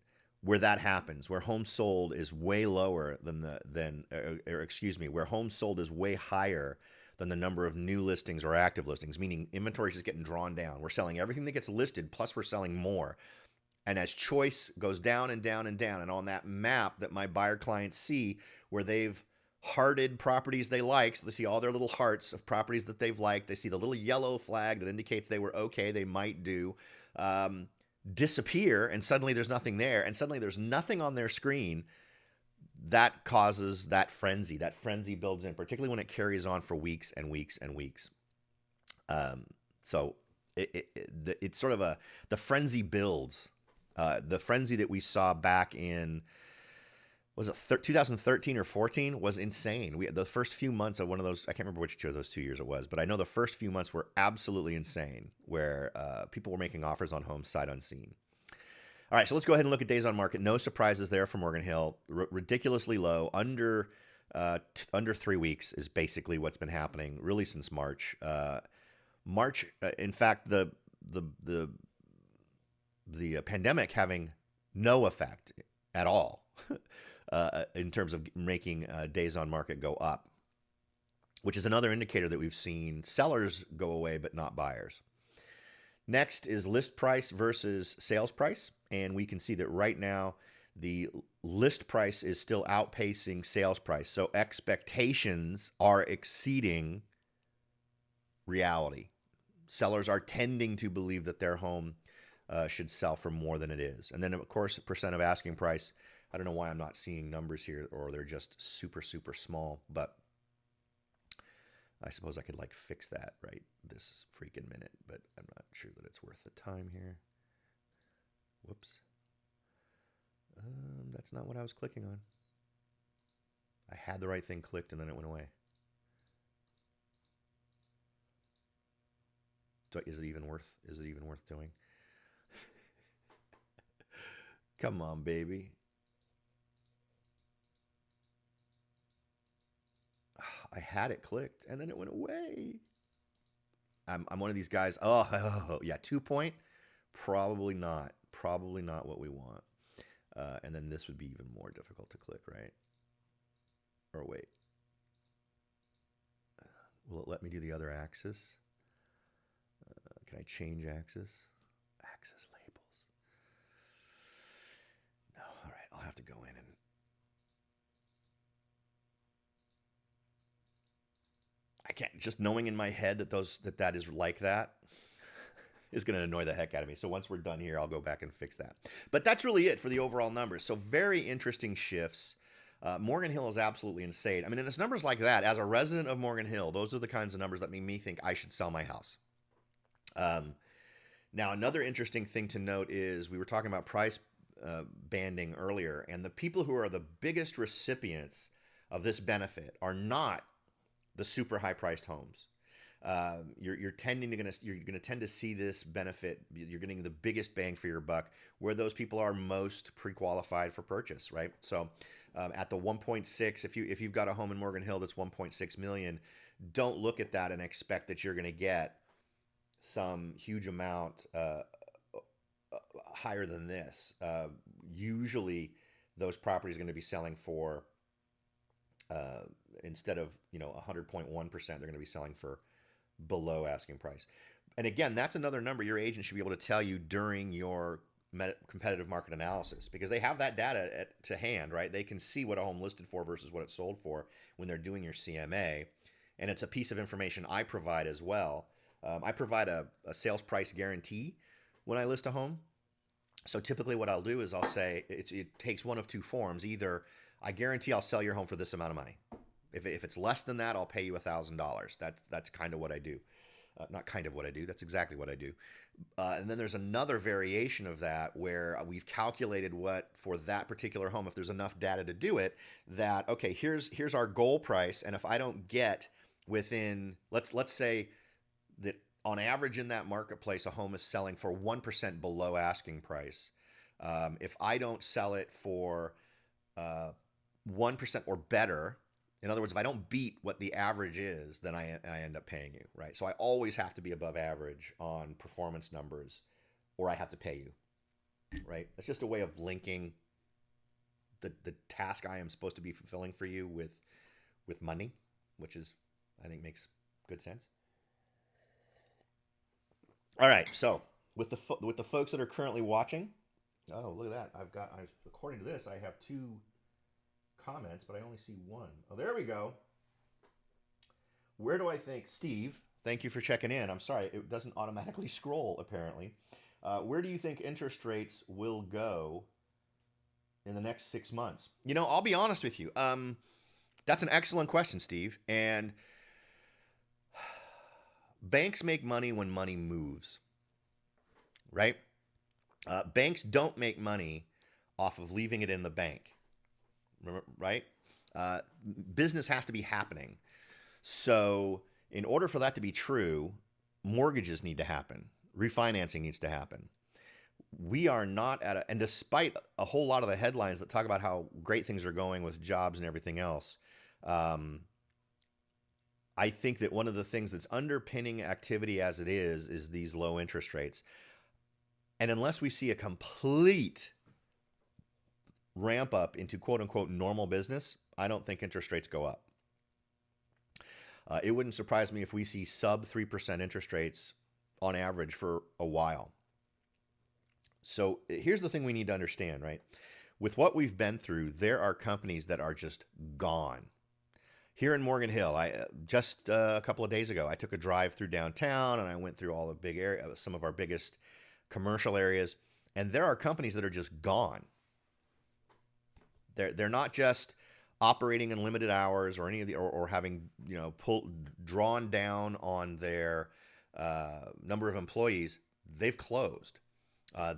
where that happens, where homes sold is way lower than excuse me, where homes sold is way higher than the number of new listings or active listings, meaning inventory is just getting drawn down. We're selling everything that gets listed, plus we're selling more. And as choice goes down and down and down, and on that map that my buyer clients see, where they've hearted properties they like, so they see all their little hearts of properties that they've liked, they see the little yellow flag that indicates they were okay, they might do, disappear, and suddenly there's nothing there, and suddenly there's nothing on their screen. That causes that frenzy. That frenzy builds in, particularly when it carries on for weeks and weeks and weeks. So it's sort of the frenzy builds. The frenzy that we saw back in, was it 2013 or 14, was insane. The first few months of one of those, I can't remember which two of those 2 years it was, but I know the first few months were absolutely insane, where people were making offers on homes sight unseen. All right, so let's go ahead and look at days on market. No surprises there for Morgan Hill. Ridiculously low, under 3 weeks is basically what's been happening really since March. In fact, the pandemic having no effect at all in terms of making days on market go up, which is another indicator that we've seen sellers go away but not buyers. Next is list price versus sales price, and we can see that right now the list price is still outpacing sales price. So expectations are exceeding reality. Sellers are tending to believe that their home should sell for more than it is. And then, of course, percent of asking price. I don't know why I'm not seeing numbers here, or they're just super, super small, but I suppose I could fix that right this freaking minute, but I'm not sure that it's worth the time here. Whoops. That's not what I was clicking on. I had the right thing clicked and then it went away. Is it even worth doing? Come on, baby. I had it clicked and then it went away. I'm one of these guys. Oh yeah, 2 point. Probably not what we want. And then this would be even more difficult to click, right? Or wait. Will it let me do the other axis? Can I change axis? Axis labels. No, all right. I'll have to go in and I can't, just knowing in my head that is like that is going to annoy the heck out of me. So once we're done here, I'll go back and fix that. But that's really it for the overall numbers. So very interesting shifts. Morgan Hill is absolutely insane. I mean, and it's numbers like that. As a resident of Morgan Hill, those are the kinds of numbers that make me think I should sell my house. Now, another interesting thing to note is we were talking about price banding earlier, and the people who are the biggest recipients of this benefit are not the super high priced homes. You're going to tend to see this benefit. You're getting the biggest bang for your buck where those people are most pre-qualified for purchase, right? So at the 1.6, if you've got a home in Morgan Hill that's 1.6 million, don't look at that and expect that you're going to get some huge amount higher than this. Usually those properties are going to be selling for instead of 100.1%, they're going to be selling for below asking price. And again, that's another number your agent should be able to tell you during your competitive market analysis, because they have that data to hand, right? They can see what a home listed for versus what it sold for when they're doing your CMA. And it's a piece of information I provide as well. I provide a sales price guarantee when I list a home. So typically what I'll do is I'll say it takes one of two forms. Either I guarantee I'll sell your home for this amount of money. If it's less than that, I'll pay you $1,000. That's kind of what I do. Not kind of what I do. That's exactly what I do. And then there's another variation of that where we've calculated what for that particular home, if there's enough data to do it, that, okay, here's our goal price. And if I don't get within, let's say that on average in that marketplace, a home is selling for 1% below asking price. If I don't sell it for 1% or better, in other words, if I don't beat what the average is, then I end up paying you, right? So I always have to be above average on performance numbers or I have to pay you, right? That's just a way of linking the task I am supposed to be fulfilling for you with money, which is, I think, makes good sense. All right, so with the folks that are currently watching, oh, look at that! According to this, I have two comments, but I only see one. Oh, there we go. Where do I think, Steve? Thank you for checking in. I'm sorry, it doesn't automatically scroll apparently. Where do you think interest rates will go in the next 6 months? I'll be honest with you. That's an excellent question, Steve. And banks make money when money moves, right? Banks don't make money off of leaving it in the bank, right? Uh, Business has to be happening. So, in order for that to be true, mortgages need to happen, refinancing needs to happen. We are not and despite a whole lot of the headlines that talk about how great things are going with jobs and everything else, um, I think that one of the things that's underpinning activity as it is these low interest rates. And unless we see a complete ramp up into quote unquote normal business, I don't think interest rates go up. It wouldn't surprise me if we see sub 3% interest rates on average for a while. So here's the thing we need to understand, right? With what we've been through, there are companies that are just gone. Here in Morgan Hill, I just a couple of days ago, I took a drive through downtown and I went through all the big area, some of our biggest commercial areas, and there are companies that are just gone. They're not just operating in limited hours or any of the or having drawn down on their number of employees. They've closed.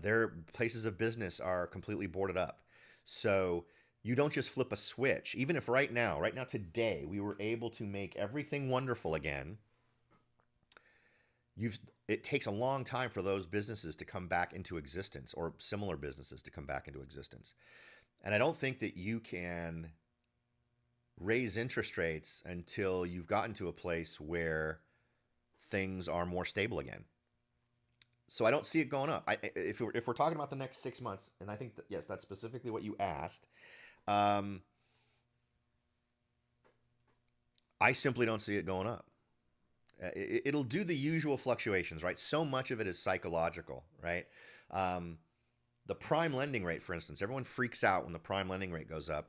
Their places of business are completely boarded up. So you don't just flip a switch. Even if right now today, we were able to make everything wonderful again, it takes a long time for those businesses to come back into existence, or similar businesses to come back into existence. And I don't think that you can raise interest rates until you've gotten to a place where things are more stable again. So I don't see it going up. If we're talking about the next 6 months, and I think that, yes, that's specifically what you asked. I simply don't see it going up. It'll do the usual fluctuations, right? So much of it is psychological, right? The prime lending rate, for instance, everyone freaks out when the prime lending rate goes up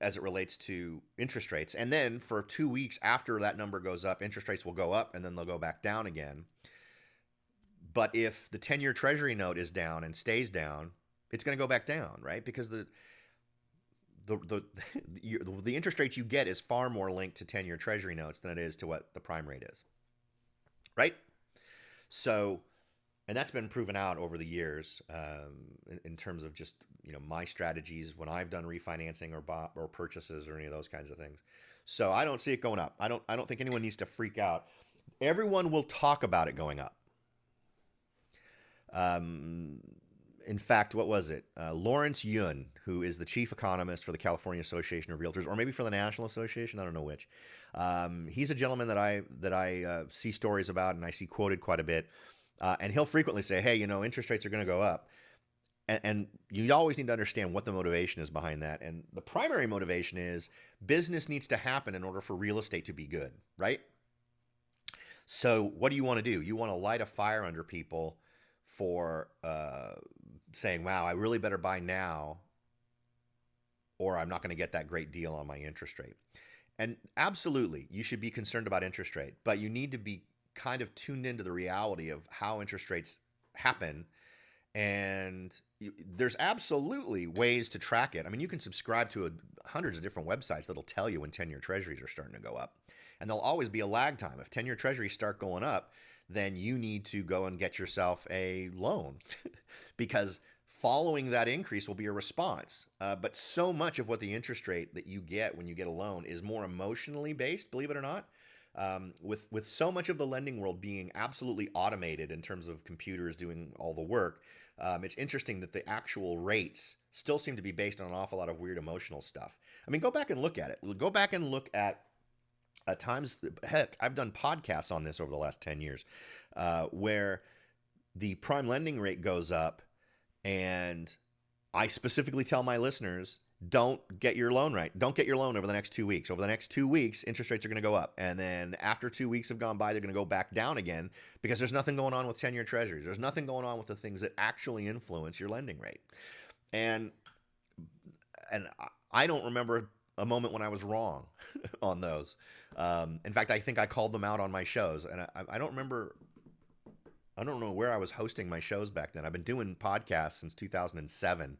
as it relates to interest rates. And then for 2 weeks after that number goes up, interest rates will go up and then they'll go back down again. But if the 10-year treasury note is down and stays down, it's going to go back down, right? Because the interest rate you get is far more linked to 10-year treasury notes than it is to what the prime rate is, right? So, and that's been proven out over the years in terms of just my strategies when I've done refinancing or purchases or any of those kinds of things. So I don't see it going up. I don't think anyone needs to freak out. Everyone will talk about it going up. In fact, what was it? Lawrence Yun, who is the chief economist for the California Association of Realtors, or maybe for the National Association, I don't know which. He's a gentleman that I see stories about and I see quoted quite a bit. And he'll frequently say, hey, interest rates are going to go up. And you always need to understand what the motivation is behind that. And the primary motivation is business needs to happen in order for real estate to be good, right? So what do you want to do? You want to light a fire under people for saying, wow, I really better buy now or I'm not going to get that great deal on my interest rate. And absolutely, you should be concerned about interest rate, but you need to be kind of tuned into the reality of how interest rates happen. And there's absolutely ways to track it. I mean, you can subscribe to hundreds of different websites that'll tell you when 10-year treasuries are starting to go up. And there'll always be a lag time. If 10-year treasuries start going up, then you need to go and get yourself a loan because following that increase will be a response. But so much of what the interest rate that you get when you get a loan is more emotionally based, believe it or not. With so much of the lending world being absolutely automated in terms of computers doing all the work, it's interesting that the actual rates still seem to be based on an awful lot of weird emotional stuff. I mean, go back and look at it. Go back and look at times, heck, I've done podcasts on this over the last 10 years, where the prime lending rate goes up, and I specifically tell my listeners, don't get your loan right. Don't get your loan over the next 2 weeks. Over the next 2 weeks, interest rates are going to go up. And then after 2 weeks have gone by, they're going to go back down again because there's nothing going on with 10-year treasuries. There's nothing going on with the things that actually influence your lending rate. And and I don't remember a moment when I was wrong on those. In fact, I think I called them out on my shows, and I don't remember. I don't know where I was hosting my shows back then. I've been doing podcasts since 2007.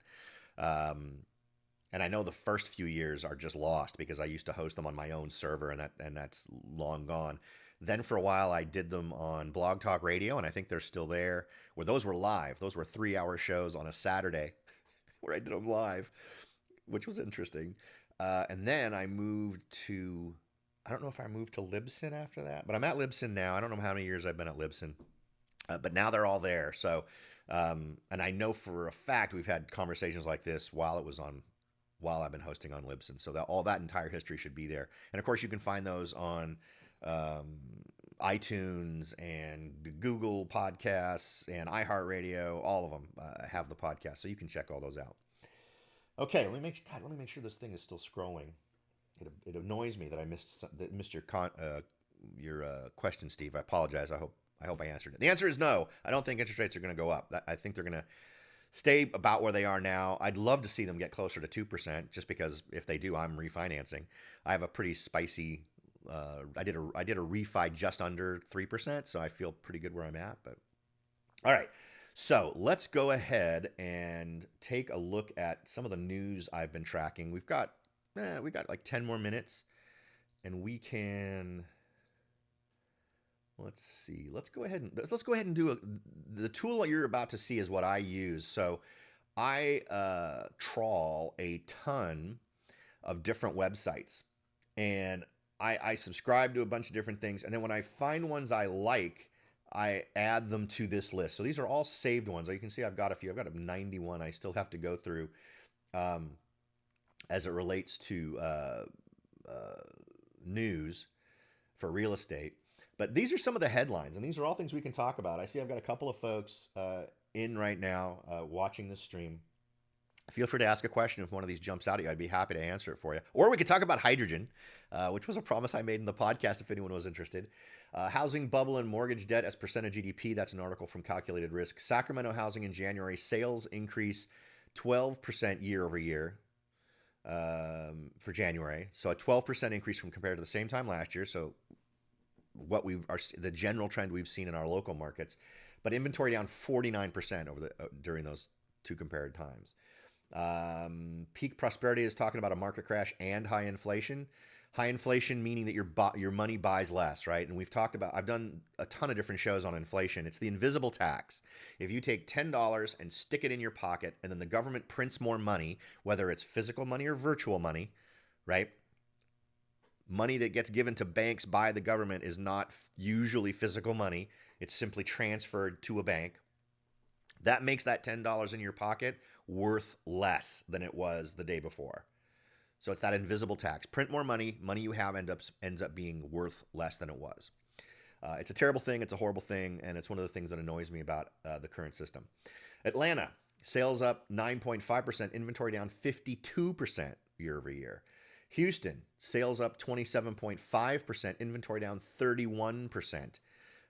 And I know the first few years are just lost because I used to host them on my own server, and that's long gone. Then for a while I did them on Blog Talk Radio, and I think they're still there. Where those were live. Those were 3-hour shows on a Saturday where I did them live, which was interesting. And then I moved to, I don't know if I moved to Libsyn after that, but I'm at Libsyn now. I don't know how many years I've been at Libsyn, but now they're all there. So, and I know for a fact we've had conversations like this while I've been hosting on Libsyn. So that all that entire history should be there. And of course you can find those on iTunes and Google Podcasts and iHeartRadio. All of them have the podcast, so you can check all those out. Okay, let me make sure this thing is still scrolling. It annoys me that I missed your question, Steve. I apologize. I hope I answered it. The answer is no. I don't think interest rates are going to go up. I think they're going to stay about where they are now. I'd love to see them get closer to 2%, just because if they do, I'm refinancing. I have a pretty spicy. I did a refi just under 3%, so I feel pretty good where I'm at. But all right. So let's go ahead and take a look at some of the news I've been tracking. We've got like 10 more minutes, and we can. Let's see. Let's go ahead and do the tool that you're about to see is what I use. So I trawl a ton of different websites, and I subscribe to a bunch of different things, and then when I find ones I like, I add them to this list. So these are all saved ones. You can see I've got a few. I've got 91 I still have to go through as it relates to news for real estate. But these are some of the headlines, and these are all things we can talk about. I see I've got a couple of folks in right now watching this stream. Feel free to ask a question if one of these jumps out at you. I'd be happy to answer it for you. Or we could talk about hydrogen, which was a promise I made in the podcast if anyone was interested. Housing bubble and mortgage debt as percent of GDP. That's an article from Calculated Risk. Sacramento housing in January. Sales increase 12% year over year for January. So a 12% increase from compared to the same time last year. So the general trend we've seen in our local markets. But inventory down 49% during those two compared times. Peak Prosperity is talking about a market crash and high inflation. High inflation meaning that your money buys less, right? And I've done a ton of different shows on inflation. It's the invisible tax. If you take $10 and stick it in your pocket, and then the government prints more money, whether it's physical money or virtual money, right? Money that gets given to banks by the government is not usually physical money. It's simply transferred to a bank. That makes that $10 in your pocket worth less than it was the day before. So it's that invisible tax. Print more money. Money you have ends up being worth less than it was. It's a terrible thing. It's a horrible thing. And it's one of the things that annoys me about the current system. Atlanta, sales up 9.5%. Inventory down 52% year over year. Houston, sales up 27.5%. Inventory down 31%.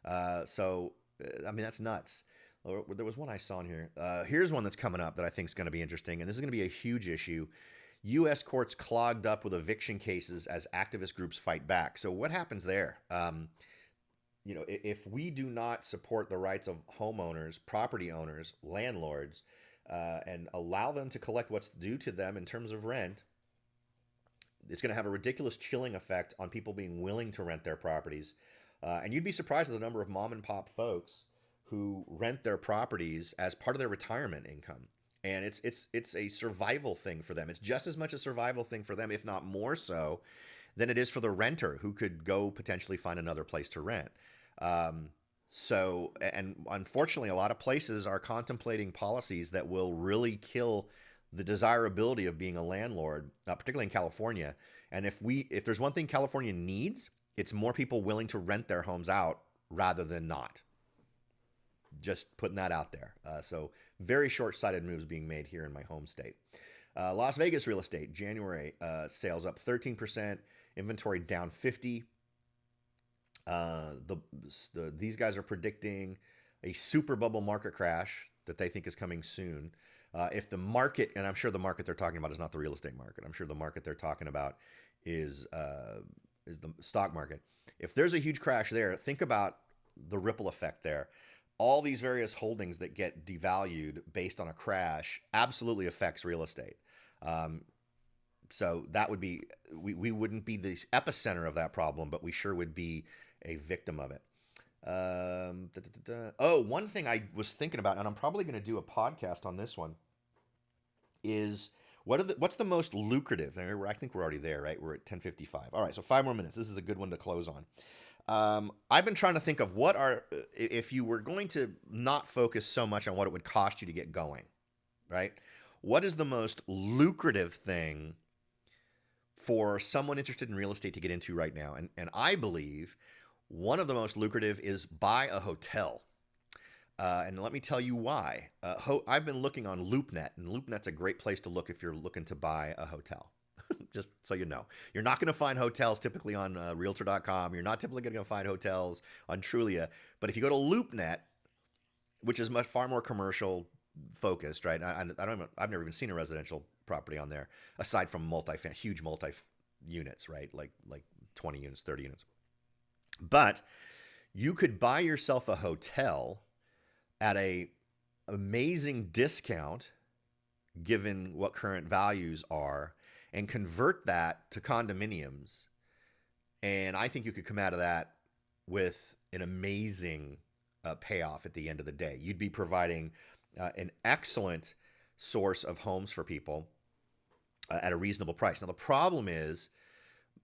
That's nuts. There was one I saw in here. Here's one that's coming up that I think is going to be interesting, and this is going to be a huge issue. U.S. courts clogged up with eviction cases as activist groups fight back. So what happens there? If we do not support the rights of homeowners, property owners, landlords, and allow them to collect what's due to them in terms of rent, it's going to have a ridiculous chilling effect on people being willing to rent their properties. And you'd be surprised at the number of mom and pop folks who rent their properties as part of their retirement income. And it's a survival thing for them. It's just as much a survival thing for them, if not more so, than it is for the renter who could go potentially find another place to rent. And unfortunately, a lot of places are contemplating policies that will really kill the desirability of being a landlord, particularly in California. And if there's one thing California needs, it's more people willing to rent their homes out rather than not. Just putting that out there. So very short-sighted moves being made here in my home state. Las Vegas real estate, January sales up 13%, inventory down 50. These guys are predicting a super bubble market crash that they think is coming soon. If the market, and I'm sure the market they're talking about is not the real estate market. I'm sure the market they're talking about is the stock market. If there's a huge crash there, think about the ripple effect there. All these various holdings that get devalued based on a crash absolutely affects real estate. So that would be, we wouldn't be the epicenter of that problem, but we sure would be a victim of it. Oh, one thing I was thinking about, and I'm probably going to do a podcast on this one, is what's the most lucrative? I think we're already there, right? We're at 10:55. All right, so 5 more minutes. This is a good one to close on. I've been trying to think of if you were going to not focus so much on what it would cost you to get going, right? What is the most lucrative thing for someone interested in real estate to get into right now? And I believe one of the most lucrative is buy a hotel. And let me tell you why. I've been looking on LoopNet, and LoopNet's a great place to look if you're looking to buy a hotel. Just so you know, you're not going to find hotels typically on Realtor.com. You're not typically going to find hotels on Trulia. But if you go to LoopNet, which is far more commercial focused, right? I've never even seen a residential property on there aside from huge multi units, right? Like 20 units, 30 units. But you could buy yourself a hotel at a amazing discount given what current values are and convert that to condominiums. And I think you could come out of that with an amazing payoff at the end of the day. You'd be providing an excellent source of homes for people at a reasonable price. Now, the problem is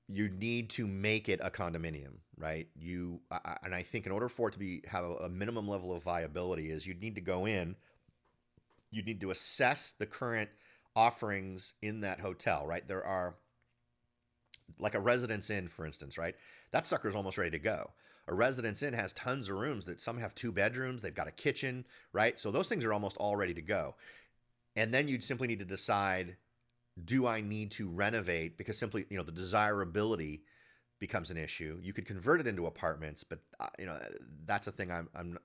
you need to make it a condominium, right? And I think in order for it to have a minimum level of viability is you'd need to go in, you'd need to assess the current offerings in that hotel, right? There are, like a Residence Inn, for instance, right? That sucker's almost ready to go. A Residence Inn has tons of rooms that some have 2 bedrooms, they've got a kitchen, right? So those things are almost all ready to go. And then you'd simply need to decide, do I need to renovate? Because simply, the desirability becomes an issue. You could convert it into apartments, but that's a thing I'm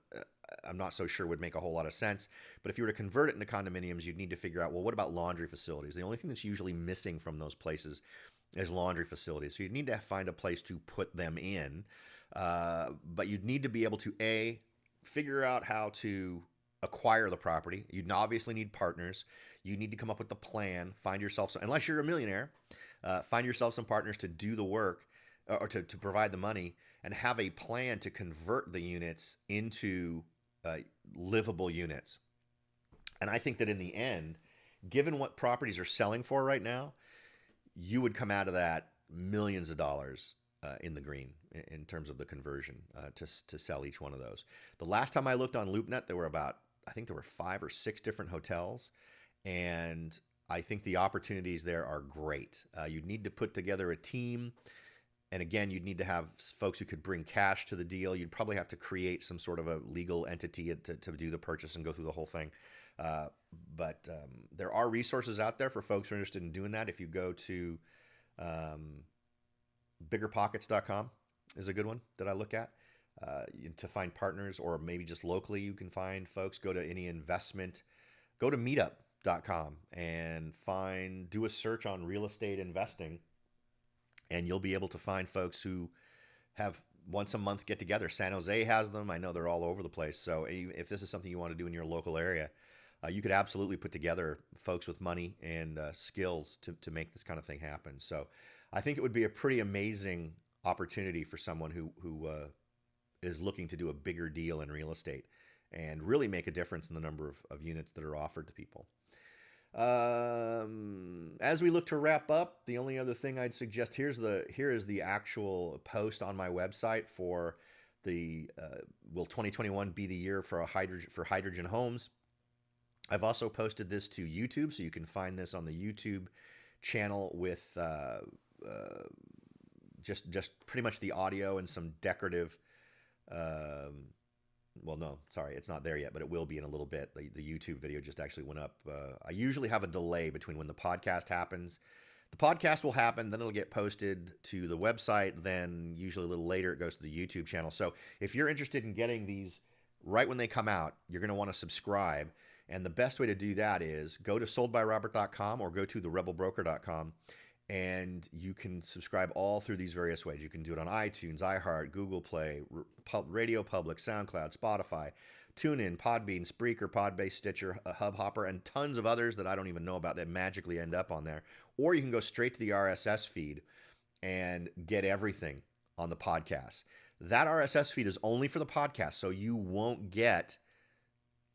not so sure would make a whole lot of sense. But if you were to convert it into condominiums, you'd need to figure out, well, what about laundry facilities? The only thing that's usually missing from those places is laundry facilities. So you'd need to find a place to put them in. But you'd need to be able to, figure out how to acquire the property. You'd obviously need partners. You need to come up with the plan. Find yourself, unless you're a millionaire, find yourself some partners to do the work or to provide the money, and have a plan to convert the units into livable units. And I think that in the end, given what properties are selling for right now, you would come out of that millions of dollars in the green in terms of the conversion to sell each one of those. The last time I looked on LoopNet, there were 5 or 6 different hotels, and I think the opportunities there are great. You'd need to put together a team, and again, you'd need to have folks who could bring cash to the deal. You'd probably have to create some sort of a legal entity to do the purchase and go through the whole thing. But there are resources out there for folks who are interested in doing that. If you go to biggerpockets.com is a good one that I look at to find partners, or maybe just locally you can find folks. Go to any investment, go to meetup.com and do a search on real estate investing, and you'll be able to find folks who have once a month get together. San Jose has them. I know they're all over the place. So if this is something you want to do in your local area, you could absolutely put together folks with money and skills to make this kind of thing happen. So I think it would be a pretty amazing opportunity for someone who is looking to do a bigger deal in real estate and really make a difference in the number of units that are offered to people. As we look to wrap up, the only other thing I'd suggest, here is the actual post on my website for the will 2021 be the year for hydrogen homes. I've also posted this to YouTube, so you can find this on the YouTube channel with just pretty much the audio and some decorative well, no, sorry, it's not there yet, but it will be in a little bit. The YouTube video just actually went up. I usually have a delay between when the podcast happens. The podcast will happen, then it'll get posted to the website, then usually a little later it goes to the YouTube channel. So if you're interested in getting these right when they come out, you're going to want to subscribe. And the best way to do that is go to soldbyrobert.com or go to therebelbroker.com, and you can subscribe all through these various ways. You can do it on iTunes, iHeart, Google Play, Radio Public, SoundCloud, Spotify, TuneIn, Podbean, Spreaker, Podbase, Stitcher, Hubhopper, and tons of others that I don't even know about that magically end up on there. Or you can go straight to the RSS feed and get everything on the podcast. That RSS feed is only for the podcast, so you won't get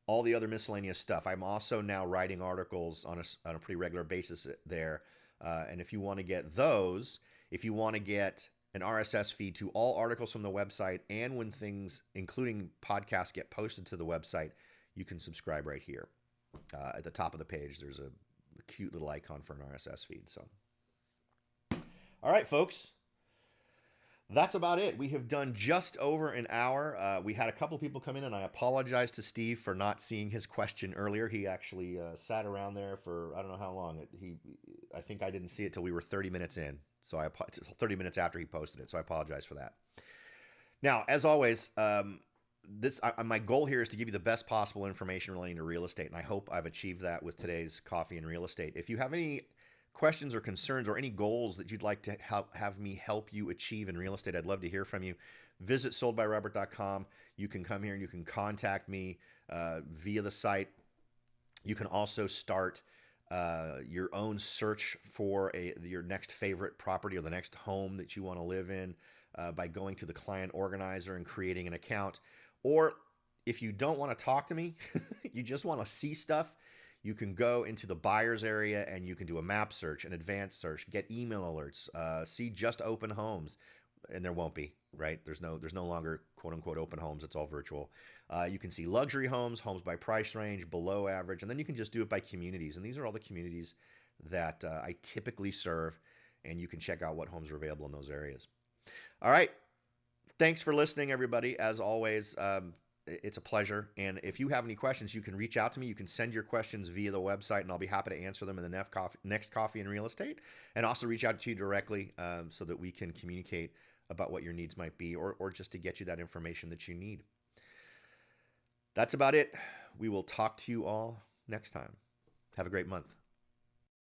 all the other miscellaneous stuff. I'm also now writing articles on a pretty regular basis there. And if you want to get those, if you want to get an RSS feed to all articles from the website, and when things, including podcasts, get posted to the website, you can subscribe right here. At the top of the page, there's a cute little icon for an RSS feed. So, all right, folks. That's about it. We have done just over an hour. We had a couple people come in, and I apologize to Steve for not seeing his question earlier. He actually sat around there for I don't know how long. I think I didn't see it till we were 30 minutes in. So 30 minutes after he posted it. So I apologize for that. Now, as always, my goal here is to give you the best possible information relating to real estate, and I hope I've achieved that with today's Coffee and Real Estate. If you have any questions or concerns or any goals that you'd like to have me help you achieve in real estate, I'd love to hear from you. Visit soldbyrobert.com. You can come here and you can contact me via the site. You can also start your own search for your next favorite property or the next home that you want to live in by going to the client organizer and creating an account. Or if you don't want to talk to me, you just want to see stuff, you can go into the buyer's area and you can do a map search, an advanced search, get email alerts, see just open homes, and there won't be, right? There's no longer quote unquote open homes. It's all virtual. You can see luxury homes, homes by price range, below average, and then you can just do it by communities. And these are all the communities that I typically serve, and you can check out what homes are available in those areas. All right. Thanks for listening, everybody. As always, it's a pleasure. And if you have any questions, you can reach out to me. You can send your questions via the website, and I'll be happy to answer them in the next Coffee and Real Estate. And also reach out to you directly so that we can communicate about what your needs might be, or just to get you that information that you need. That's about it. We will talk to you all next time. Have a great month.